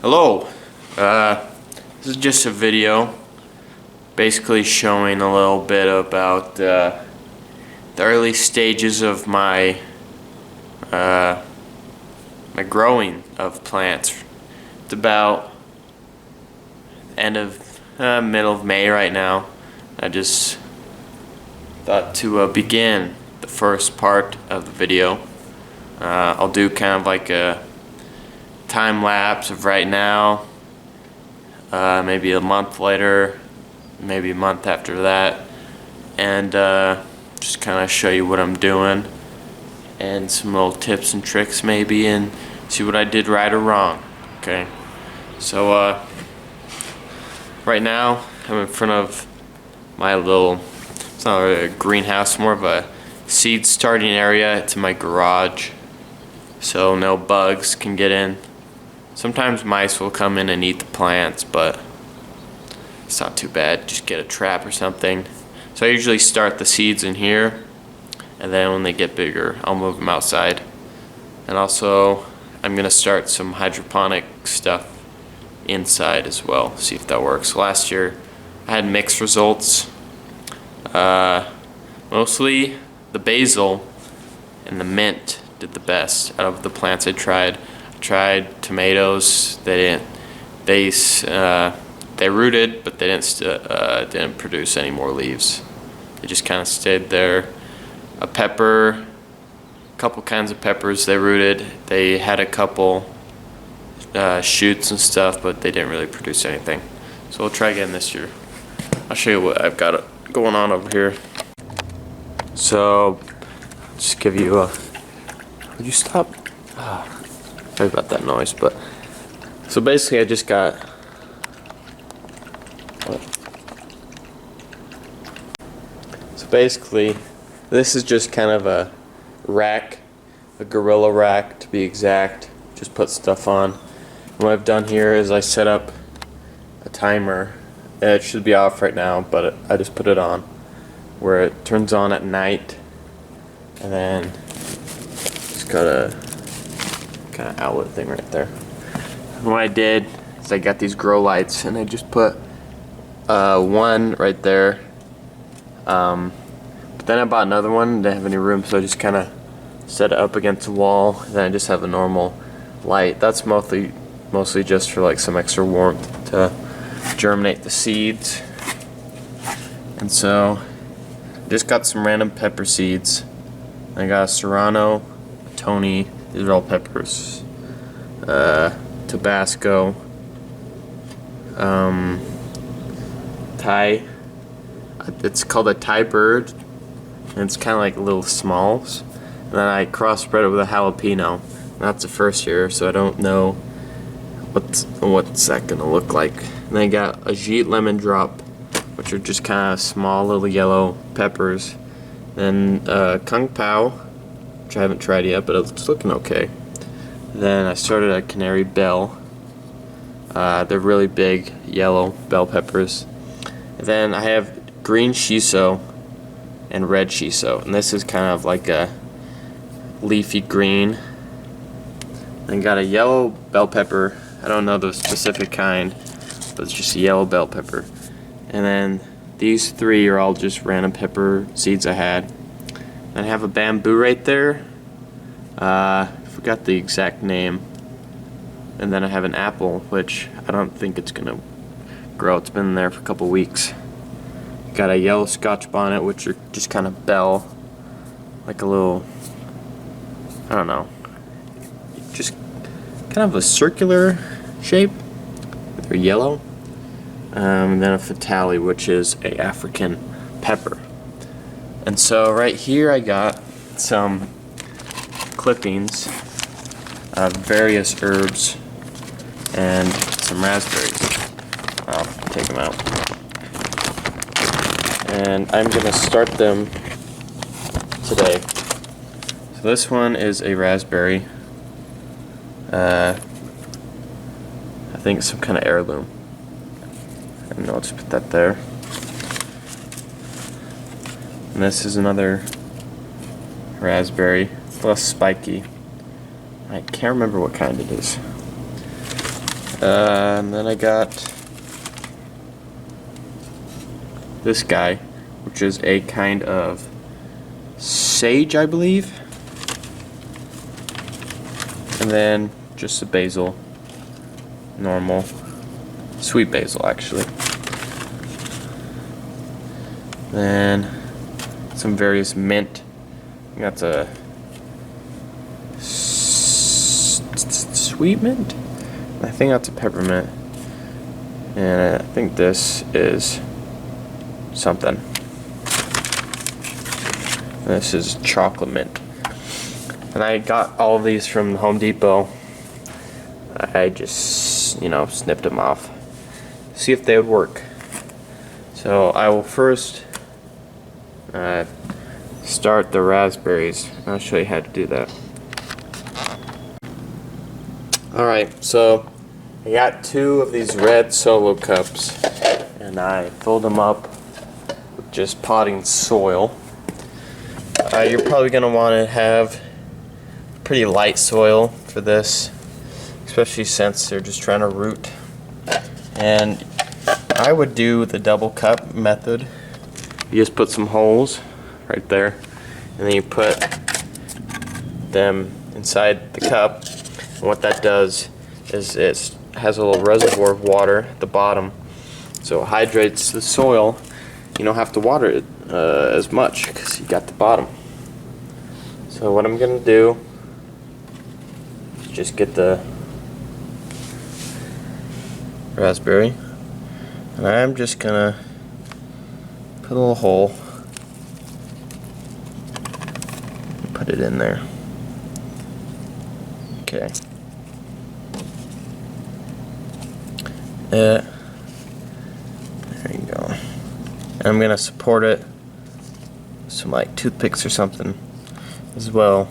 Hello, this is just a video basically showing a little bit about the early stages of my growing of plants. It's about middle of May right now. I just thought to begin the first part of the video. I'll do kind of like a time lapse of right now, maybe a month later, maybe a month after that, and just kind of show you what I'm doing and some little tips and tricks maybe, and see what I did right or wrong. Okay, so right now I'm in front of my little, it's not really a greenhouse, more of a seed starting area. It's in my garage, so no bugs can get in. Sometimes mice will come in and eat the plants, but it's not too bad. Just get a trap or something. So I usually start the seeds in here, and then when they get bigger, I'll move them outside. And also, I'm gonna start some hydroponic stuff inside as well, see if that works. Last year, I had mixed results. Mostly the basil and the mint did the best out of the plants I tried. Tried tomatoes. They rooted, but they didn't produce any more leaves. They just kind of stayed there. A couple kinds of peppers, they rooted. They had a couple shoots and stuff, but they didn't really produce anything. So we'll try again this year. I'll show you what I've got going on over here. So just give you a. Would you stop? Sorry about that noise, but so basically I just got this is just kind of a rack, a gorilla rack to be exact. Just put stuff on. And what I've done here is I set up a timer. It should be off right now, but I just put it on where it turns on at night, and then just got a kind of outlet thing right there. And what I did is I got these grow lights, and I just put one right there, but then I bought another one. Didn't have any room, so I just kind of set it up against the wall, and then I just have a normal light. That's mostly just for like some extra warmth to germinate the seeds. And so just got some random pepper seeds. I got a Serrano, a Tony. These are all peppers. Tabasco, Thai. It's called a Thai bird, and it's kind of like little smalls. And then I crossbred it with a jalapeno. And that's the first year, so I don't know what's that gonna look like. And then I got Ajit lemon drop, which are just kind of small little yellow peppers. Then Kung Pao, which I haven't tried yet, but it's looking okay. Then I started a Canary Bell. They're really big yellow bell peppers. And then I have green shiso and red shiso, and this is kind of like a leafy green. Then got a yellow bell pepper. I don't know the specific kind, but it's just a yellow bell pepper. And then these three are all just random pepper seeds I had. And I have a bamboo right there. Forgot the exact name. And then I have an apple, which I don't think it's gonna grow. It's been there for a couple weeks. Got a yellow Scotch bonnet, which are just kind of bell, like a little, I don't know, just kind of a circular shape. They're yellow. And then a Fatali, which is a African pepper. And so right here I got some clippings of various herbs and some raspberries. I'll take them out. And I'm gonna start them today. So this one is a raspberry. I think it's some kind of heirloom. And I'll just put that there. And this is another raspberry. It's less spiky. I can't remember what kind it is. And then I got this guy, which is a kind of sage, I believe. And then just the basil, normal, sweet basil actually. Then some various mint. That's a sweet mint. I think that's a peppermint. And I think this is something. This is chocolate mint. And I got all of these from Home Depot. I just, snipped them off. See if they would work. So I will first start the raspberries. I'll show you how to do that. Alright, so I got 2 of these red Solo cups and I filled them up with just potting soil. You're probably going to want to have pretty light soil for this, especially since they're just trying to root. And I would do the double cup method. You just put some holes right there, and then you put them inside the cup. And what that does is it has a little reservoir of water at the bottom, so it hydrates the soil. You don't have to water it as much because you got the bottom. So what I'm gonna do is just get the raspberry, and I'm just gonna put a little hole and put it in there. Okay. There you go. And I'm gonna support it with some like toothpicks or something as well.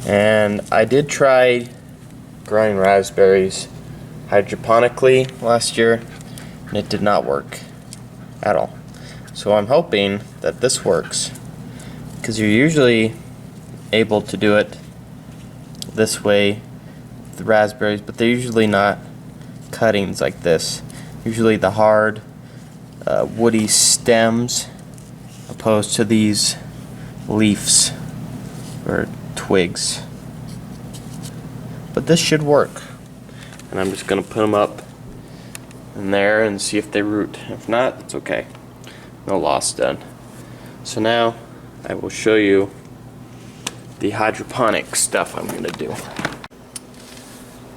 And I did try growing raspberries hydroponically last year, and it did not work at all. So I'm hoping that this works, because you're usually able to do it this way with the raspberries, but they're usually not cuttings like this. Usually the hard woody stems opposed to these leaves or twigs. But this should work, and I'm just gonna put them up in there and see if they root. If not, it's okay, no loss done. So now I will show you the hydroponic stuff I'm gonna do.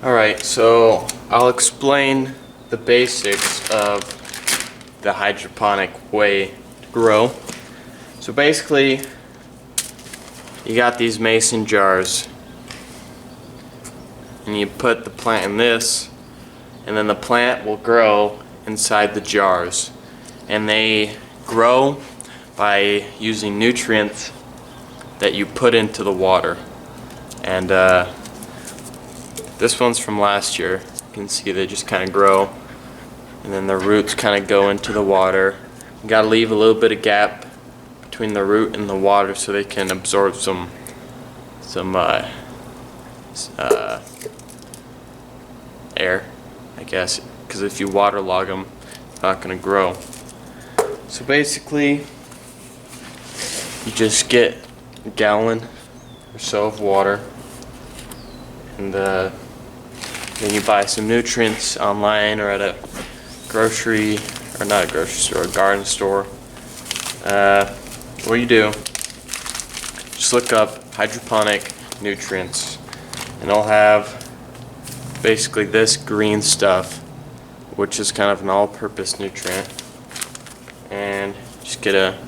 Alright, so I'll explain the basics of the hydroponic way to grow. So basically, you got these mason jars, and you put the plant in this, and then the plant will grow inside the jars, and they grow by using nutrients that you put into the water. And this one's from last year. You can see they just kind of grow, and then the roots kind of go into the water. You gotta leave a little bit of gap between the root and the water so they can absorb some air, I guess, because if you waterlog them, it's not going to grow. So basically, you just get a gallon or so of water, and then you buy some nutrients online or at a grocery, or not a grocery store, a garden store. What you do, just look up hydroponic nutrients, and I'll have basically this green stuff, which is kind of an all-purpose nutrient, and just get a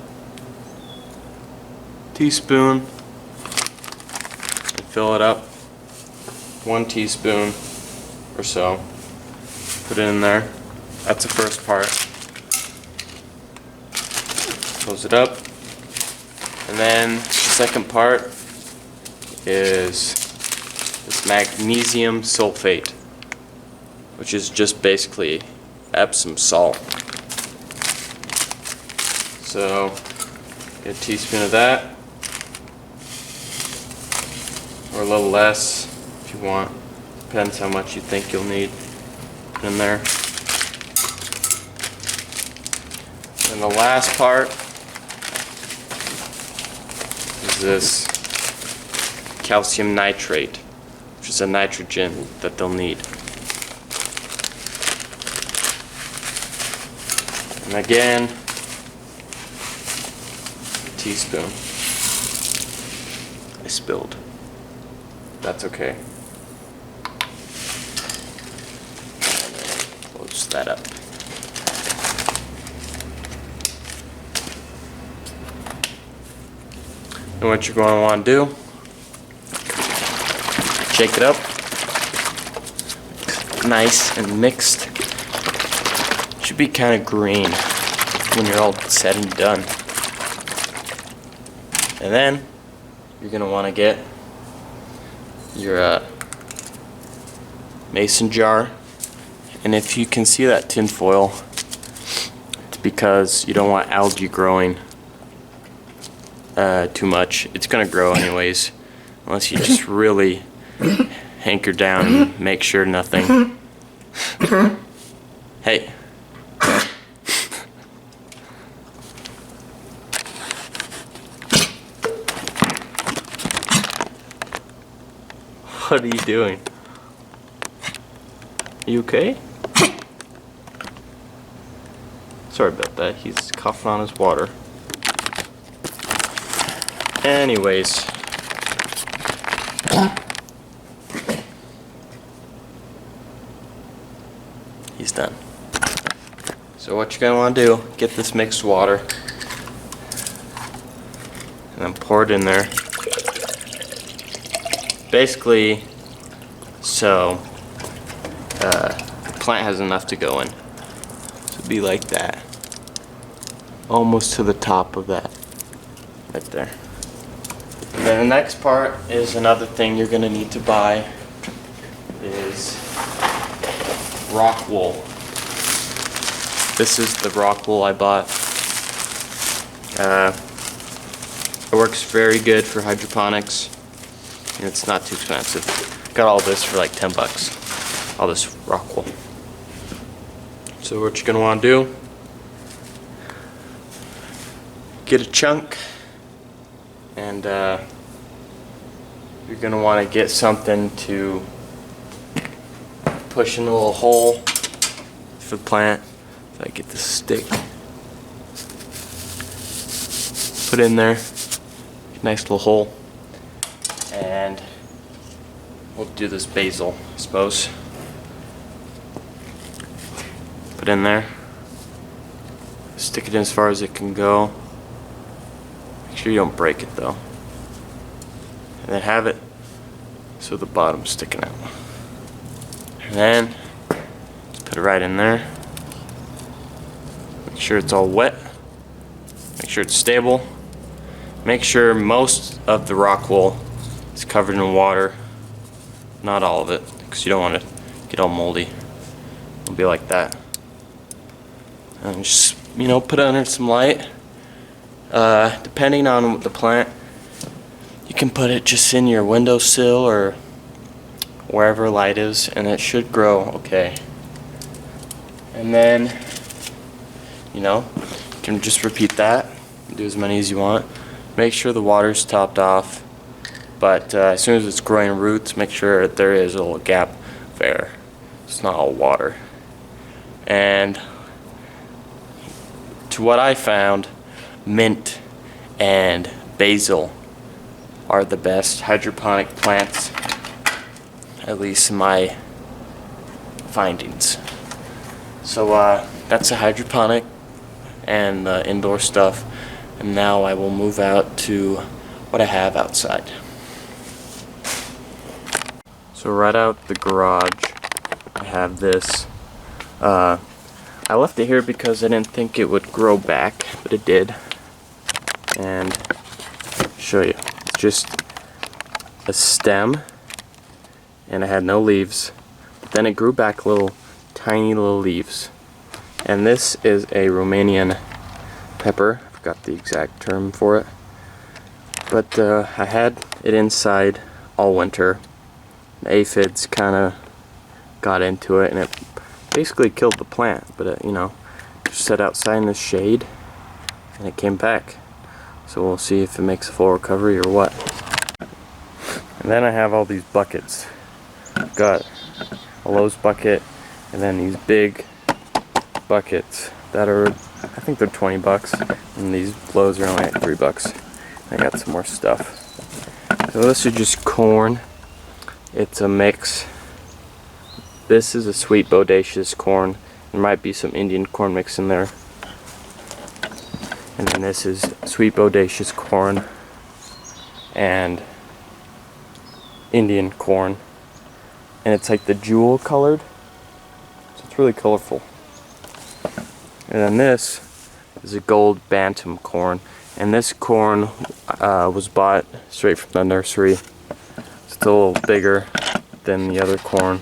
teaspoon and fill it up, 1 teaspoon or so, put it in there. That's the first part. Close it up, and then the second part is this magnesium sulfate, which is just basically Epsom salt. So get a teaspoon of that, or a little less if you want. Depends how much you think you'll need in there. And the last part is this calcium nitrate, which is a nitrogen that they'll need. And again, a teaspoon. I spilled. That's okay. Close that up. And what you're going to want to do, shake it up, nice and mixed. It should be kind of green when you're all said and done. And then you're going to want to get your mason jar, and if you can see that tin foil, it's because you don't want algae growing too much. It's gonna grow anyways, unless you just really hanker down and make sure nothing. Hey. What are you doing? You okay? Sorry about that, he's coughing on his water. Anyways. He's done. So what you're gonna want to do, get this mixed water and then pour it in there. Basically, so the plant has enough to go in. So it'd be like that. Almost to the top of that. Right there. And then the next part is another thing you're going to need to buy is rock wool. This is the rock wool I bought. It works very good for hydroponics. And it's not too expensive. Got all this for like 10 bucks. All this rock wool. So what you're going to want to do, get a chunk, and you're going to want to get something to push in a little hole for the plant. If I get this stick, put in there, nice little hole, and we'll do this basil, I suppose. Put in there, stick it in as far as it can go. Make sure you don't break it though. And then have it so the bottom's sticking out. And then just put it right in there. Make sure it's all wet. Make sure it's stable. Make sure most of the rock wool is covered in water. Not all of it, because you don't want to get all moldy. It'll be like that. And just, you know, put it under some light. Depending on the plant, you can put it just in your windowsill or wherever light is, and it should grow okay. And then, you know, you can just repeat that, do as many as you want. Make sure the water's topped off, but as soon as it's growing roots, make sure that there is a little gap of air. It's not all water. And to what I found, mint and basil are the best hydroponic plants, at least in my findings. So that's the hydroponic and the indoor stuff, and now I will move out to what I have outside. So right out the garage I have this. I left it here because I didn't think it would grow back, but it did. And I'll show you. It's just a stem, and it had no leaves. But then it grew back little, tiny little leaves. And this is a Romanian pepper. I forgot the exact term for it. But I had it inside all winter, The aphids kind of got into it, and it basically killed the plant. But it, you know, just sat outside in the shade, and it came back. So we'll see if it makes a full recovery or what. And then I have all these buckets. I've got a Lowe's bucket, and then these big buckets that are, I think they're 20 bucks, and these Lowe's are only like $3. I got some more stuff. So this is just corn. It's a mix. This is a sweet bodacious corn. There might be some Indian corn mix in there. And then this is sweet bodacious corn and Indian corn. And it's like the jewel colored. So it's really colorful. And then this is a gold bantam corn. And this corn was bought straight from the nursery. It's a little bigger than the other corn.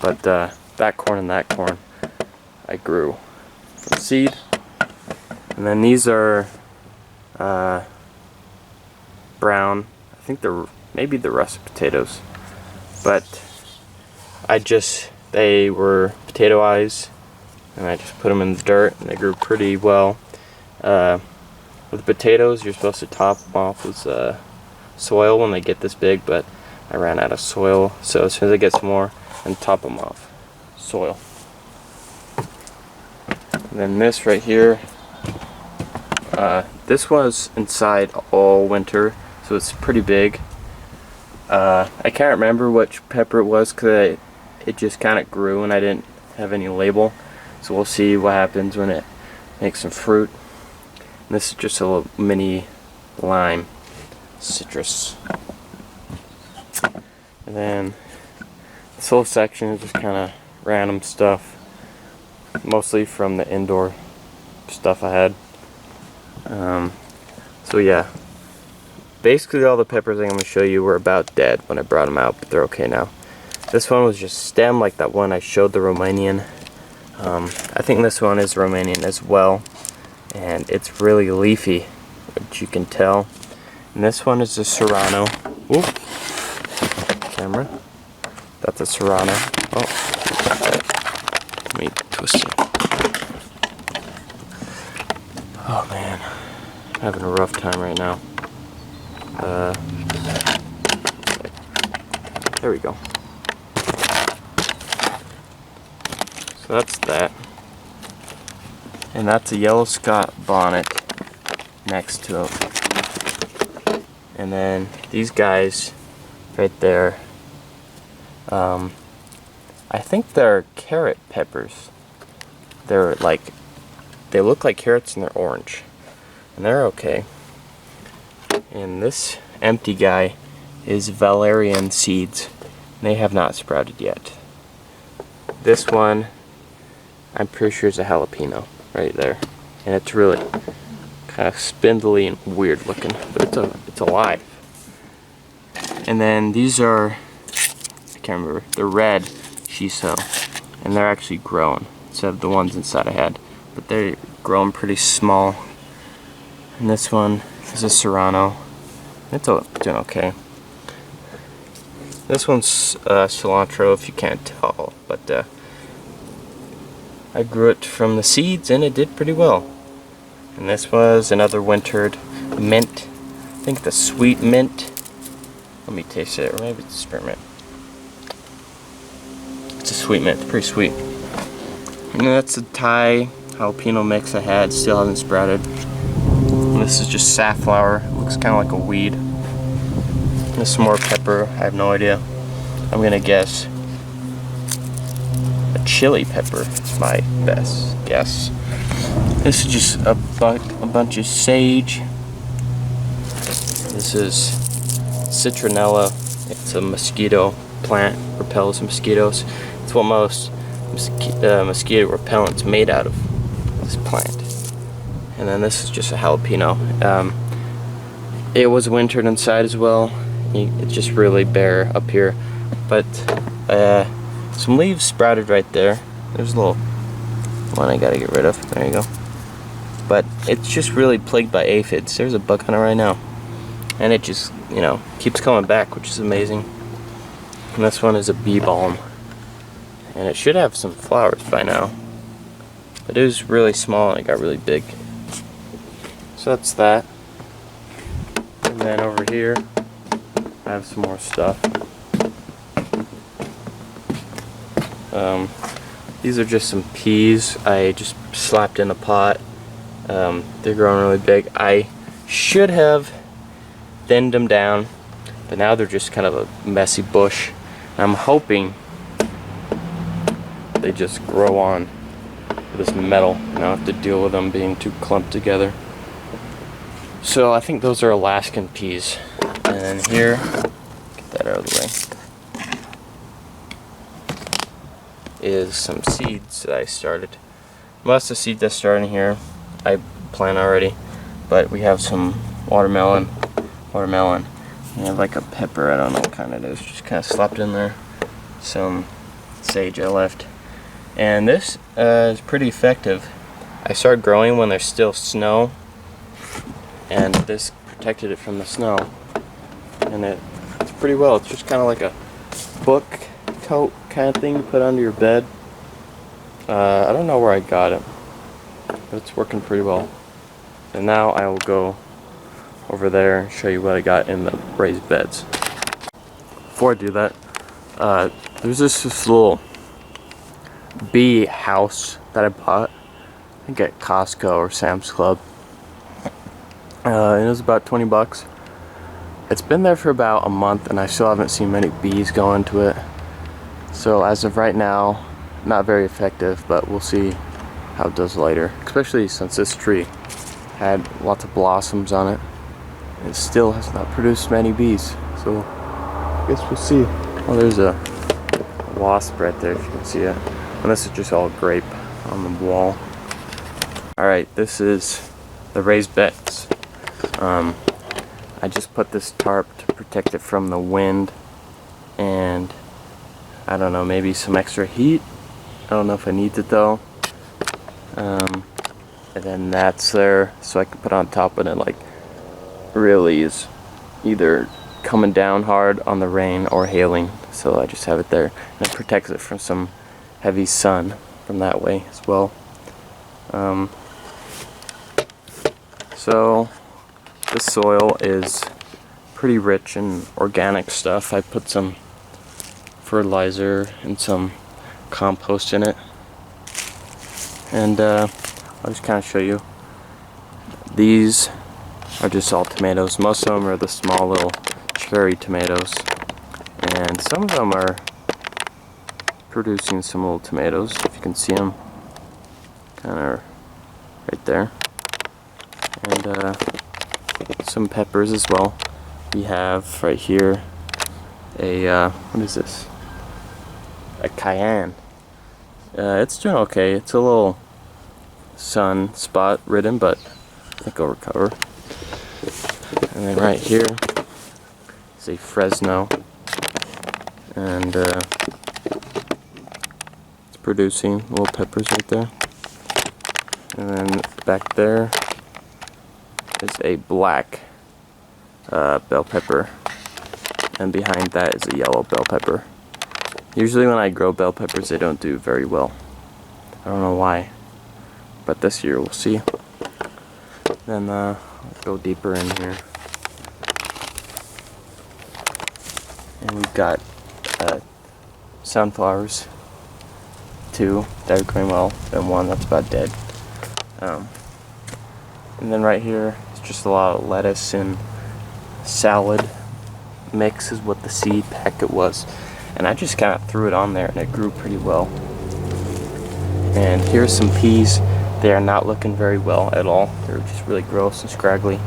But that corn and that corn I grew from seed. And then these are brown. I think they're maybe the russet potatoes. But they were potato eyes, and I just put them in the dirt, and they grew pretty well. With potatoes, you're supposed to top them off with soil when they get this big, but I ran out of soil, so as soon as I get some more, and top them off soil. And then this right here, this was inside all winter, so it's pretty big. I can't remember which pepper it was because it just kind of grew and I didn't have any label, so we'll see what happens when it makes some fruit. And this is just a little mini lime citrus. And then this whole section is just kind of random stuff, mostly from the indoor stuff I had. So yeah, basically all the peppers I'm going to show you were about dead when I brought them out, but they're okay now. This one was just stem like that one I showed, the Romanian. I think this one is Romanian as well, and it's really leafy, which you can tell. And this one is a Serrano. Ooh, camera. That's a Serrano. Oh, let me twist it. Oh man, I'm having a rough time right now. There we go. So that's that. And that's a yellow Scott bonnet next to it. And then these guys right there, I think they're carrot peppers. They're like, they look like carrots and they're orange. And they're okay. And this empty guy is valerian seeds. They have not sprouted yet. This one, I'm pretty sure is a jalapeno right there. And it's really kind of spindly and weird looking, but it's alive. And then these are, I can't remember, they're red shiso, and they're actually grown instead of the ones inside I had, but they're grown pretty small. And this one is a Serrano. It's doing okay. This one's cilantro, if you can't tell, but I grew it from the seeds and it did pretty well. And this was another wintered mint. I think the sweet mint. Let me taste it, or maybe it's spearmint. It's a sweet mint, it's pretty sweet. And that's a Thai jalapeno mix I had, still hasn't sprouted. And this is just safflower, it looks kind of like a weed. This is more pepper, I have no idea. I'm gonna guess a chili pepper is my best guess. This is just a bunch of sage. This is citronella. It's a mosquito plant, repels mosquitoes. It's what most mosquito repellent's made out of, this plant. And then this is just a jalapeno. It was wintered inside as well. It's just really bare up here, but some leaves sprouted right there. There's a little one I gotta get rid of. There you go. But it's just really plagued by aphids. There's a bug on it right now, and it just, you know, keeps coming back, which is amazing. And this one is a bee balm. And it should have some flowers by now. But it was really small and it got really big. So that's that. And then over here, I have some more stuff. These are just some peas I just slapped in a pot. They're growing really big. I should have thinned them down, but now they're just kind of a messy bush. I'm hoping they just grow on this metal and I don't have to deal with them being too clumped together. So I think those are Alaskan peas. And then here, get that out of the way, is some seeds that I started. Most of the seeds I started in here I plant already, but we have some watermelon. We have like a pepper, I don't know what kind it is, just kind of slapped in there. Some sage I left. And this is pretty effective. I started growing when there's still snow, and this protected it from the snow. And it's pretty well. It's just kind of like a book coat kind of thing you put under your bed. I don't know where I got it, but it's working pretty well. And now I will go over there and show you what I got in the raised beds. Before I do that, there's this little bee house that I bought, I think at Costco or Sam's Club. And it was about 20 bucks. It's been there for about a month and I still haven't seen many bees go into it. So as of right now, not very effective, but we'll see how it does later. Especially since this tree had lots of blossoms on it. It still has not produced many bees. So I guess we'll see. Oh, there's a wasp right there if you can see it. And this is just all grape on the wall. Alright, this is the raised beds. I just put this tarp to protect it from the wind and I don't know, maybe some extra heat. I don't know if I need it though. And then that's there so I can put on top and it like really is either coming down hard on the rain or hailing. So I just have it there and it protects it from some heavy sun from that way as well. So this soil is pretty rich in organic stuff. I put some fertilizer and some compost in it, and I'll just kind of show you. These are just all tomatoes. Most of them are the small little cherry tomatoes, and some of them are producing some little tomatoes, if you can see them kind of right there, and some peppers as well. We have right here a what is this? A cayenne. It's doing okay. It's a little sun spot ridden, but I think it'll recover. And then right here is a Fresno, and it's producing little peppers right there. And then back there is a black bell pepper, and behind that is a yellow bell pepper. Usually when I grow bell peppers they don't do very well. I don't know why, but this year we'll see. Then I'll go deeper in here, and we've got sunflowers, 2 that are growing well and 1 that's about dead. And then right here is just a lot of lettuce and salad mix is what the seed packet was, and I just kind of threw it on there and it grew pretty well. And here's some peas. They are not looking very well at all. They're just really gross and scraggly.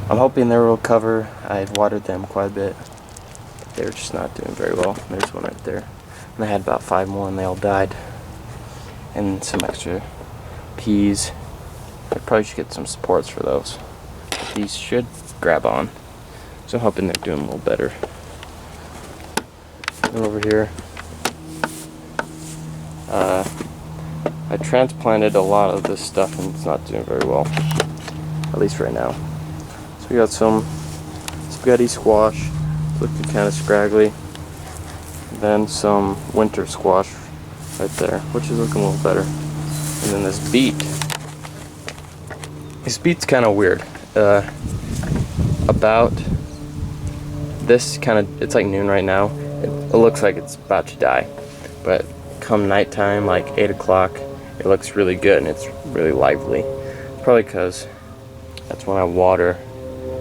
I'm hoping they will recover. I've watered them quite a bit. They're just not doing very well. There's one right there. And I had about 5 more and they all died. And some extra peas. I probably should get some supports for those. These should grab on. So I'm hoping they're doing a little better. And over here, I transplanted a lot of this stuff and it's not doing very well. At least right now. So we got some spaghetti squash, looking kind of scraggly. Then some winter squash right there, which is looking a little better. And then this beet. This beet's kind of weird. About this kind of, it's like noon right now. It looks like it's about to die, but come nighttime, like 8 o'clock, it looks really good and it's really lively. Probably because that's when I water.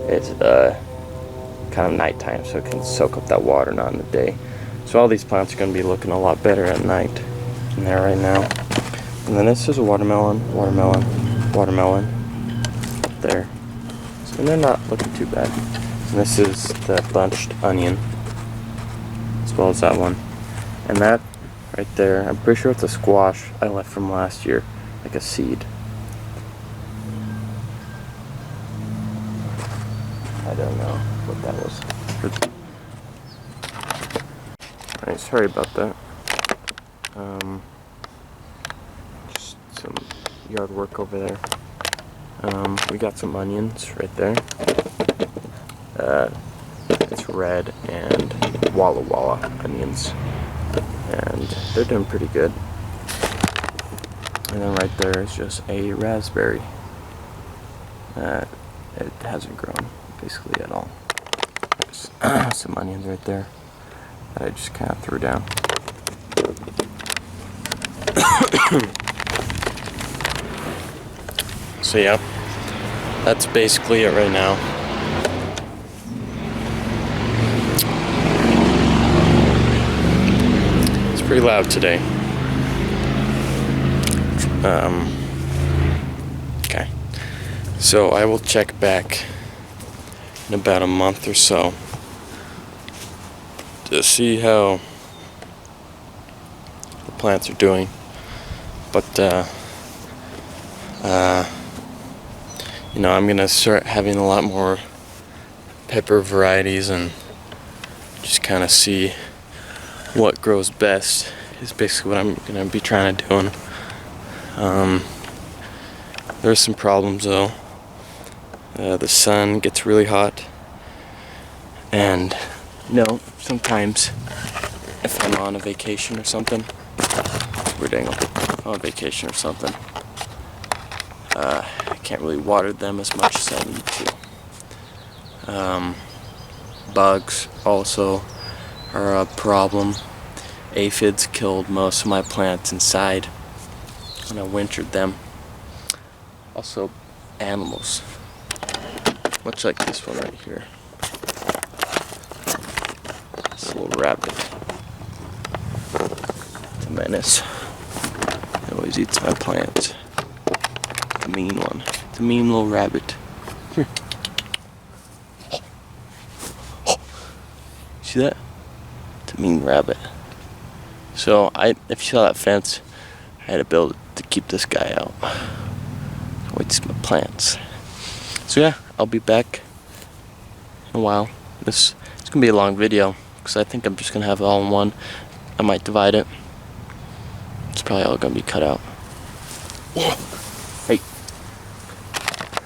It's kind of nighttime, so it can soak up that water, not in the day. So all these plants are going to be looking a lot better at night than they are right now. And then this is a watermelon, up there. And they're not looking too bad. And this is the bunched onion, as well as that one. And that right there, I'm pretty sure it's a squash I left from last year, like a seed. I don't know what that was. Alright, sorry about that. Just some yard work over there. We got some onions right there. It's red and Walla Walla onions, and they're doing pretty good. And then right there is just a raspberry. It hasn't grown basically at all. There's some onions right there that I just kind of threw down. So yeah, that's basically it right now. It's pretty loud today. Okay, so I will check back in about a month or so to see how the plants are doing. But you know, I'm gonna start having a lot more pepper varieties and just kind of see what grows best is basically what I'm gonna be trying to do. There's some problems though. The sun gets really hot, and you know, sometimes if I'm on a vacation or something, weird angle, on vacation or something, I can't really water them as much as I need to. Bugs also are a problem. Aphids killed most of my plants inside when I wintered them. Also animals, much like this one right here. This little rabbit. It's a menace. It always eats my plants. The mean one. It's a mean little rabbit. Here. See that? It's a mean rabbit. So if you saw that fence, I had to build it to keep this guy out. Wait to see my plants. So yeah, I'll be back in a while. It's gonna be a long video because I think I'm just gonna have it all in one. I might divide it. It's probably all gonna be cut out.